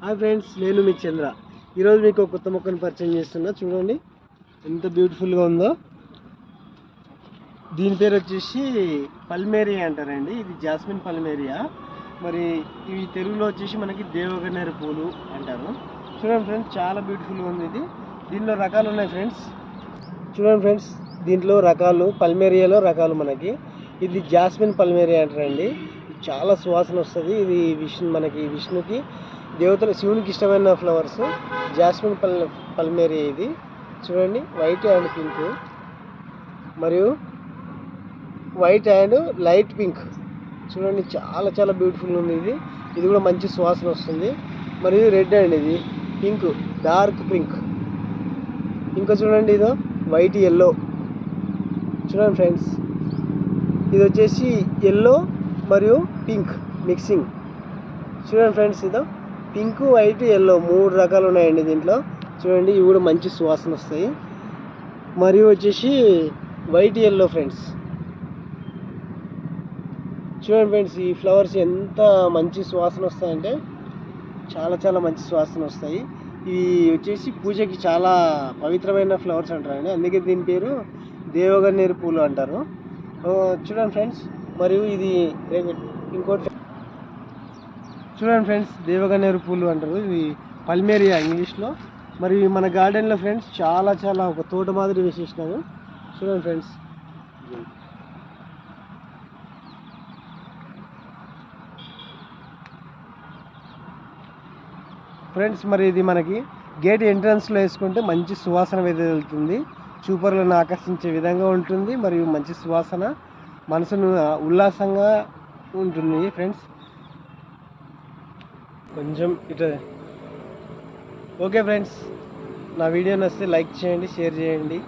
Hi friends, నేను మీ చంద్ర. ఈరోజు మీకు ఒక కొత్త మొక్కను పరిచయం చేస్తున్నా. చూడండి ఎంత బ్యూటిఫుల్గా ఉందో. దీని పేరు వచ్చేసి పల్మేరియా అంటారండి. ఇది జాస్మిన్ పల్మేరియా. మరి ఇవి తెలుగులో వచ్చేసి మనకి దేవగన్నేరు పూలు అంటారు. చూడండి ఫ్రెండ్స్, చాలా బ్యూటిఫుల్గా ఉంది ఇది. దీనిలో రకాలు ఉన్నాయి ఫ్రెండ్స్. చూడండి ఫ్రెండ్స్, దీంట్లో రకాలు పల్మేరియాలో రకాలు మనకి. ఇది జాస్మిన్ పల్మేరియా అంటారండి. చాలా సువాసన వస్తుంది. ఇది మనకి విష్ణుకి దేవతల శివునికి ఇష్టమైన ఫ్లవర్స్ జాస్మిన్ పల్మేరియా. ఇది చూడండి, వైట్ అండ్ పింక్ మరియు వైట్ అండ్ లైట్ పింక్. చూడండి, చాలా చాలా బ్యూటిఫుల్ ఉంది ఇది. ఇది కూడా మంచి సువాసన వస్తుంది. మరియు రెడ్ అండ్ ఇది పింక్, డార్క్ పింక్. ఇంకా చూడండి, ఇదో వైట్ ఎల్లో. చూడండి ఫ్రెండ్స్, ఇది వచ్చేసి ఎల్లో మరియు పింక్ మిక్సింగ్. చూడండి ఫ్రెండ్స్, ఇదో పింక్, వైట్, ఎల్లో 3 రకాలు ఉన్నాయండి దీంట్లో. చూడండి, ఇవి కూడా మంచి సువాసన వస్తాయి. మరియు వచ్చేసి వైట్ ఎల్లో ఫ్రెండ్స్. చూడండి ఫ్రెండ్స్, ఈ ఫ్లవర్స్ ఎంత మంచి సువాసన వస్తాయంటే చాలా చాలా మంచి సువాసన వస్తాయి. ఇవి వచ్చేసి పూజకి చాలా పవిత్రమైన ఫ్లవర్స్ అంటారండి. అందుకే దీని పేరు దేవగన్నేరు పూలు అంటారు. చూడండి ఫ్రెండ్స్, మరియు ఇది ఇంకోటి చూడండి ఫ్రెండ్స్, దేవగన్నేరు పూలు అంటారు. ఇది పల్మేరియా ఇంగ్లీష్లో. మరి మన గార్డెన్లో ఫ్రెండ్స్ చాలా చాలా ఒక తోట మాదిరి వేసేసినాము. చూడండి ఫ్రెండ్స్, మరి ఇది మనకి గేట్ ఎంట్రన్స్లో వేసుకుంటే మంచి సువాసన వెదజల్లుతుంది. చూపర్లను ఆకర్షించే విధంగా ఉంటుంది. మరియు మంచి సువాసన, మనసును ఉల్లాసంగా ఉంటుంది ఫ్రెండ్స్. కొంచెం ఇటు ఓకే ఫ్రెండ్స్, నా వీడియో నచ్చితే లైక్ చేయండి, షేర్ చేయండి.